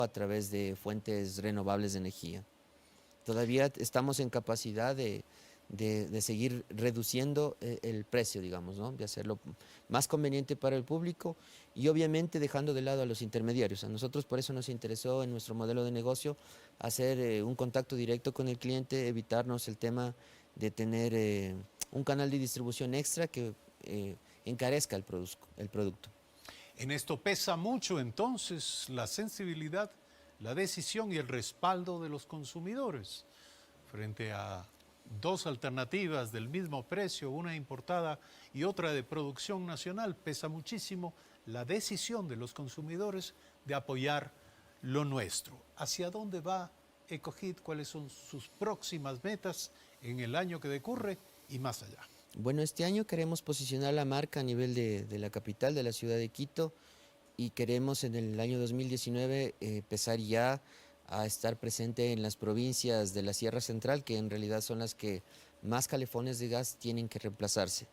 a través de fuentes renovables de energía. Todavía estamos en capacidad de seguir reduciendo el precio, digamos, ¿no? De hacerlo más conveniente para el público y obviamente dejando de lado a los intermediarios. A nosotros por eso nos interesó en nuestro modelo de negocio hacer un contacto directo con el cliente, evitarnos el tema de tener un canal de distribución extra que encarezca el producto. En esto pesa mucho entonces la sensibilidad, la decisión y el respaldo de los consumidores frente a dos alternativas del mismo precio, una importada y otra de producción nacional. Pesa muchísimo la decisión de los consumidores de apoyar lo nuestro. ¿Hacia dónde va EcoHit? ¿Cuáles son sus próximas metas en el año que decurre y más allá? Bueno, este año queremos posicionar la marca a nivel de la capital, de la ciudad de Quito, y queremos en el año 2019 empezar ya a estar presente en las provincias de la Sierra Central, que en realidad son las que más calefones de gas tienen que reemplazarse.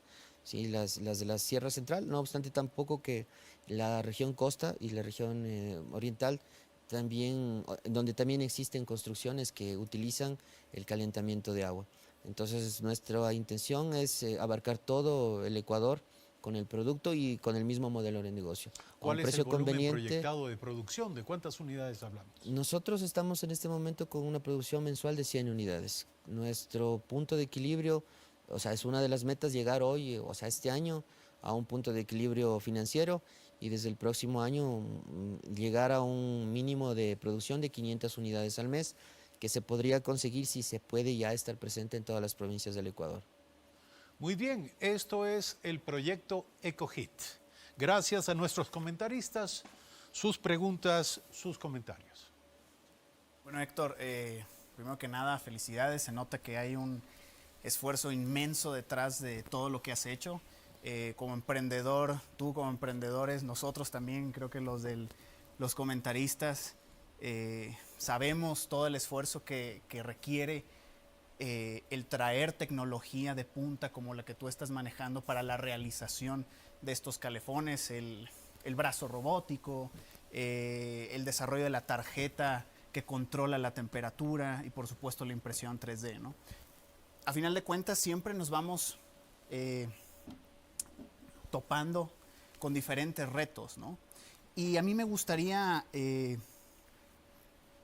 Sí, las de la Sierra Central, no obstante tampoco que la región costa y la región oriental, también, donde también existen construcciones que utilizan el calentamiento de agua. Entonces nuestra intención es abarcar todo el Ecuador con el producto y con el mismo modelo de negocio. A un ¿Cuál es el precio volumen conveniente. proyectado de producción? ¿De cuántas unidades hablamos? Nosotros estamos en este momento con una producción mensual de 100 unidades. Nuestro punto de equilibrio, o sea, es una de las metas llegar hoy, o sea, este año, a un punto de equilibrio financiero y desde el próximo año llegar a un mínimo de producción de 500 unidades al mes, que se podría conseguir si se puede ya estar presente en todas las provincias del Ecuador. Muy bien, esto es el proyecto EcoHit. Gracias a nuestros comentaristas, sus preguntas, sus comentarios. Bueno, Héctor, primero que nada, felicidades. Se nota que hay un esfuerzo inmenso detrás de todo lo que has hecho. Como emprendedor, tú como emprendedores, nosotros también, creo que los comentaristas, sabemos todo el esfuerzo que requiere el traer tecnología de punta como la que tú estás manejando para la realización de estos calefones, el brazo robótico, el desarrollo de la tarjeta que controla la temperatura y por supuesto la impresión 3D, ¿no? A final de cuentas siempre nos vamos topando con diferentes retos, ¿no? Y a mí me gustaría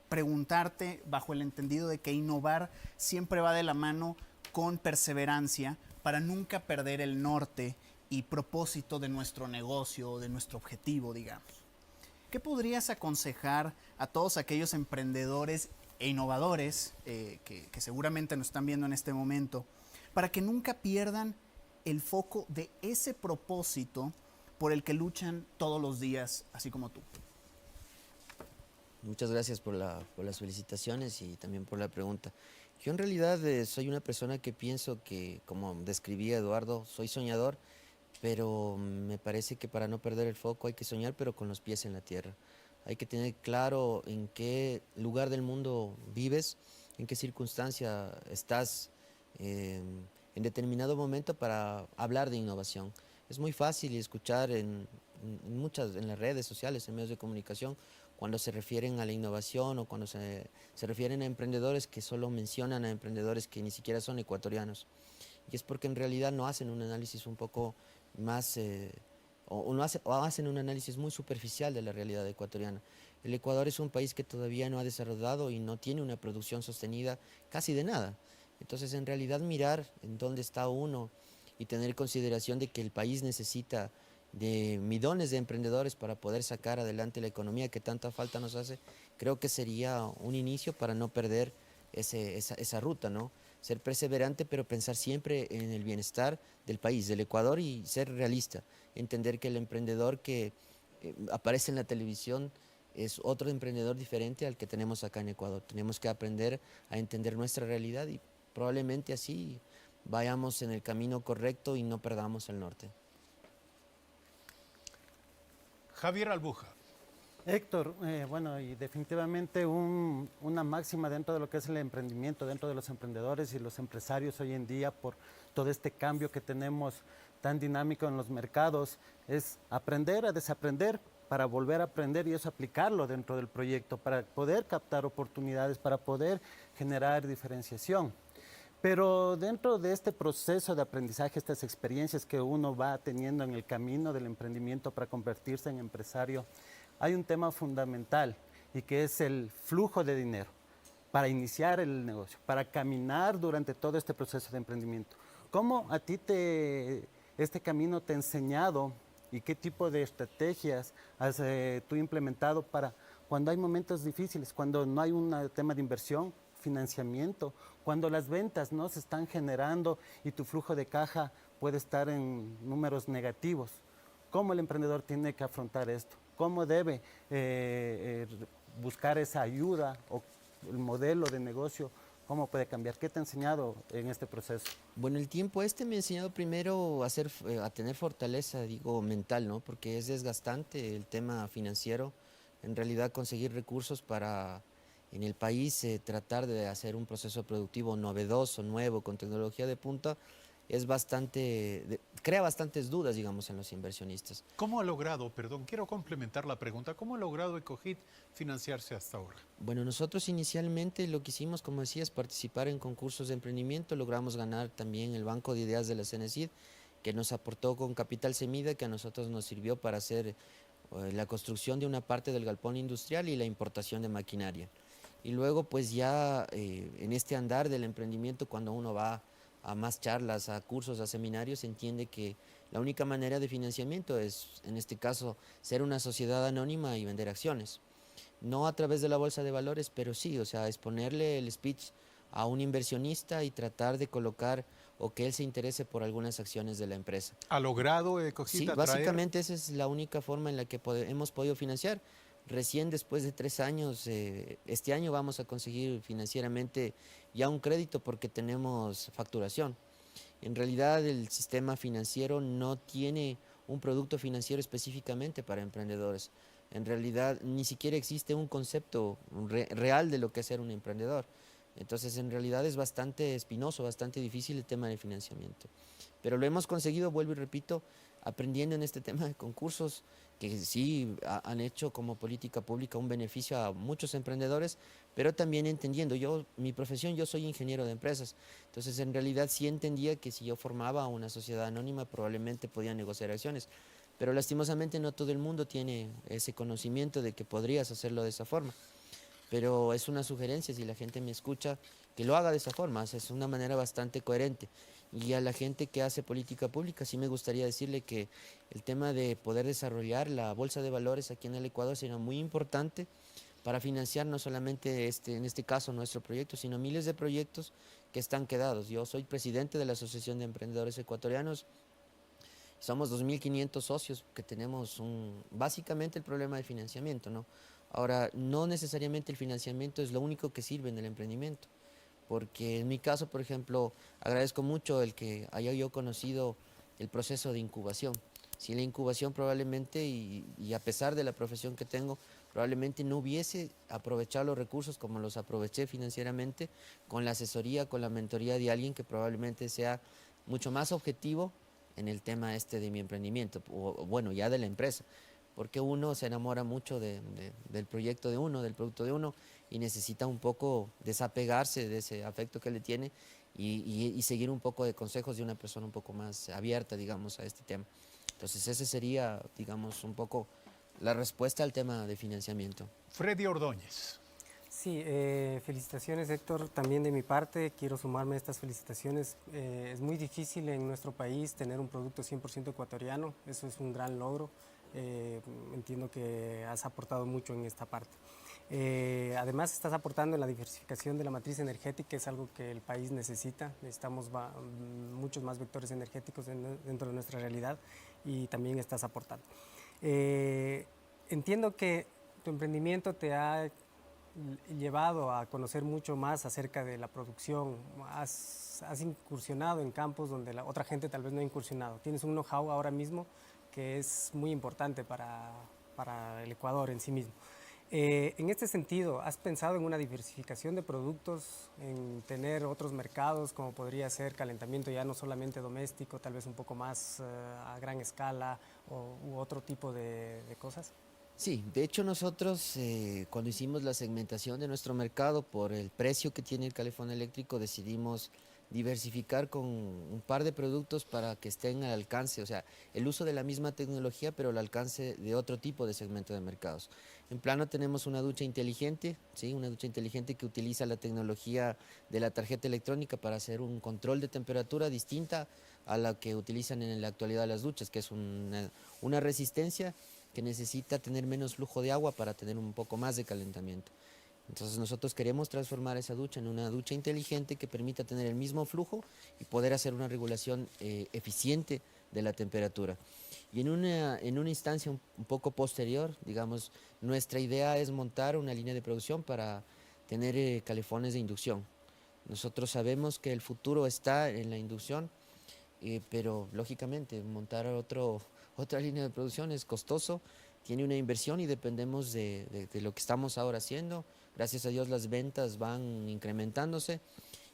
preguntarte bajo el entendido de que innovar siempre va de la mano con perseverancia para nunca perder el norte y propósito de nuestro negocio, de nuestro objetivo, digamos. ¿Qué podrías aconsejar a todos aquellos emprendedores e innovadores que seguramente nos están viendo en este momento para que nunca pierdan el foco de ese propósito por el que luchan todos los días, así como tú? Muchas gracias por las felicitaciones y también por la pregunta. Yo en realidad soy una persona que pienso que, como describía Eduardo, soy soñador, pero me parece que para no perder el foco hay que soñar, pero con los pies en la tierra. Hay que tener claro en qué lugar del mundo vives, en qué circunstancia estás en determinado momento para hablar de innovación. Es muy fácil escuchar en las redes sociales, en medios de comunicación, cuando se refieren a la innovación o cuando se refieren a emprendedores que solo mencionan a emprendedores que ni siquiera son ecuatorianos. Y es porque en realidad no hacen un análisis un poco más, o hacen un análisis muy superficial de la realidad ecuatoriana. El Ecuador es un país que todavía no ha desarrollado y no tiene una producción sostenida casi de nada. Entonces, en realidad, mirar en dónde está uno y tener consideración de que el país necesita de millones de emprendedores para poder sacar adelante la economía que tanta falta nos hace, creo que sería un inicio para no perder esa ruta, ¿no? Ser perseverante, pero pensar siempre en el bienestar del país, del Ecuador, y ser realista. Entender que el emprendedor que aparece en la televisión es otro emprendedor diferente al que tenemos acá en Ecuador. Tenemos que aprender a entender nuestra realidad y probablemente así vayamos en el camino correcto y no perdamos el norte. Javier Albuja. Héctor, bueno, y definitivamente una máxima dentro de lo que es el emprendimiento, dentro de los emprendedores y los empresarios hoy en día, por todo este cambio que tenemos tan dinámico en los mercados, es aprender a desaprender para volver a aprender y eso aplicarlo dentro del proyecto, para poder captar oportunidades, para poder generar diferenciación. Pero dentro de este proceso de aprendizaje, estas experiencias que uno va teniendo en el camino del emprendimiento para convertirse en empresario, hay un tema fundamental y que es el flujo de dinero para iniciar el negocio, para caminar durante todo este proceso de emprendimiento. ¿Cómo a ti este camino te ha enseñado y qué tipo de estrategias has tú implementado para cuando hay momentos difíciles, cuando no hay un tema de inversión, financiamiento, cuando las ventas no se están generando y tu flujo de caja puede estar en números negativos? ¿Cómo el emprendedor tiene que afrontar esto? ¿Cómo debe buscar esa ayuda o el modelo de negocio? ¿Cómo puede cambiar? ¿Qué te ha enseñado en este proceso? Bueno, el tiempo me ha enseñado primero a tener fortaleza, digo, mental, ¿no? Porque es desgastante el tema financiero. En realidad, conseguir recursos para en el país tratar de hacer un proceso productivo novedoso, nuevo, con tecnología de punta, es crea bastantes dudas, digamos, en los inversionistas. ¿Cómo ha logrado, perdón, quiero complementar la pregunta, cómo ha logrado Ecogid financiarse hasta ahora? Bueno, nosotros inicialmente lo que hicimos, como decías, participar en concursos de emprendimiento, logramos ganar también el Banco de Ideas de la Cenecid, que nos aportó con capital semilla, que a nosotros nos sirvió para hacer la construcción de una parte del galpón industrial y la importación de maquinaria. Y luego, pues ya en este andar del emprendimiento, cuando uno va a más charlas, a cursos, a seminarios, entiende que la única manera de financiamiento es, en este caso, ser una sociedad anónima y vender acciones. No a través de la bolsa de valores, pero sí, o sea, exponerle el speech a un inversionista y tratar de colocar o que él se interese por algunas acciones de la empresa. ¿Ha logrado Ecogid Sí, atraer? básicamente esa es la única forma en la que hemos podido financiar. Recién después de 3 años, este año vamos a conseguir financieramente ya un crédito porque tenemos facturación. En realidad el sistema financiero no tiene un producto financiero específicamente para emprendedores. En realidad ni siquiera existe un concepto real de lo que es ser un emprendedor. Entonces en realidad es bastante espinoso, bastante difícil el tema de financiamiento. Pero lo hemos conseguido, vuelvo y repito, aprendiendo en este tema de concursos que sí han hecho como política pública un beneficio a muchos emprendedores, pero también entendiendo, mi profesión, yo soy ingeniero de empresas, entonces en realidad sí entendía que si yo formaba una sociedad anónima probablemente podía negociar acciones, pero lastimosamente no todo el mundo tiene ese conocimiento de que podrías hacerlo de esa forma. Pero es una sugerencia, si la gente me escucha, que lo haga de esa forma, es una manera bastante coherente. Y a la gente que hace política pública, sí me gustaría decirle que el tema de poder desarrollar la bolsa de valores aquí en el Ecuador será muy importante para financiar no solamente en este caso nuestro proyecto, sino miles de proyectos que están quedados. Yo soy presidente de la Asociación de Emprendedores Ecuatorianos. Somos 2.500 socios que tenemos básicamente el problema de financiamiento, ¿no? Ahora, no necesariamente el financiamiento es lo único que sirve en el emprendimiento, porque en mi caso, por ejemplo, agradezco mucho el que haya yo conocido el proceso de incubación. Si la incubación probablemente, y a pesar de la profesión que tengo, probablemente no hubiese aprovechado los recursos como los aproveché financieramente, con la asesoría, con la mentoría de alguien que probablemente sea mucho más objetivo en el tema de mi emprendimiento, o bueno, ya de la empresa, porque uno se enamora mucho del proyecto de uno, del producto de uno, y necesita un poco desapegarse de ese afecto que le tiene y seguir un poco de consejos de una persona un poco más abierta, digamos, a este tema. Entonces, ese sería, digamos, un poco la respuesta al tema de financiamiento. Freddy Ordóñez. Sí, felicitaciones Héctor, también de mi parte quiero sumarme a estas felicitaciones. Es muy difícil en nuestro país tener un producto 100% ecuatoriano, eso es un gran logro. Entiendo que has aportado mucho en esta parte. Además estás aportando en la diversificación de la matriz energética, es algo que el país necesita. Necesitamos muchos más vectores energéticos dentro de nuestra realidad y también estás aportando. Entiendo que tu emprendimiento te ha llevado a conocer mucho más acerca de la producción, has incursionado en campos donde la otra gente tal vez no ha incursionado. Tienes un know-how ahora mismo que es muy importante para el Ecuador en sí mismo. En este sentido, ¿has pensado en una diversificación de productos, en tener otros mercados como podría ser calentamiento ya no solamente doméstico, tal vez un poco más a gran escala u otro tipo de cosas? Sí, de hecho nosotros cuando hicimos la segmentación de nuestro mercado por el precio que tiene el calefón eléctrico decidimos diversificar con un par de productos para que estén al alcance, o sea, el uso de la misma tecnología pero al alcance de otro tipo de segmento de mercados. En plano tenemos una ducha inteligente, ¿sí? Una ducha inteligente que utiliza la tecnología de la tarjeta electrónica para hacer un control de temperatura distinta a la que utilizan en la actualidad las duchas, que es una resistencia que necesita tener menos flujo de agua para tener un poco más de calentamiento. Entonces nosotros queremos transformar esa ducha en una ducha inteligente que permita tener el mismo flujo y poder hacer una regulación eficiente de la temperatura. Y en una instancia un poco posterior, digamos, nuestra idea es montar una línea de producción para tener calefones de inducción. Nosotros sabemos que el futuro está en la inducción, pero lógicamente montar otra línea de producción es costoso, tiene una inversión y dependemos de lo que estamos ahora haciendo. Gracias a Dios las ventas van incrementándose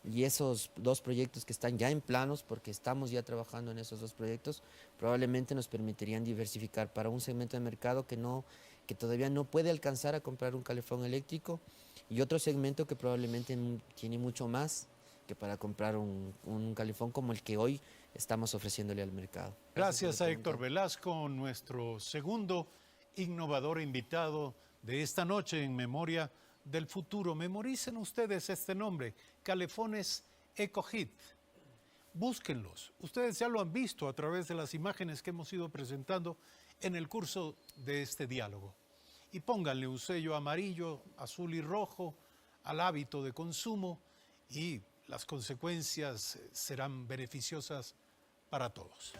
y esos dos proyectos que están ya en planos, porque estamos ya trabajando en esos dos proyectos, probablemente nos permitirían diversificar para un segmento de mercado que todavía no puede alcanzar a comprar un calefón eléctrico y otro segmento que probablemente tiene mucho más que para comprar un calefón como el que hoy estamos ofreciéndole al mercado. Gracias a Héctor Velasco, nuestro segundo innovador invitado de esta noche en Memoria del Futuro. Memoricen ustedes este nombre, Calefones EcoHeat. Búsquenlos. Ustedes ya lo han visto a través de las imágenes que hemos ido presentando en el curso de este diálogo. Y pónganle un sello amarillo, azul y rojo al hábito de consumo y las consecuencias serán beneficiosas para todos.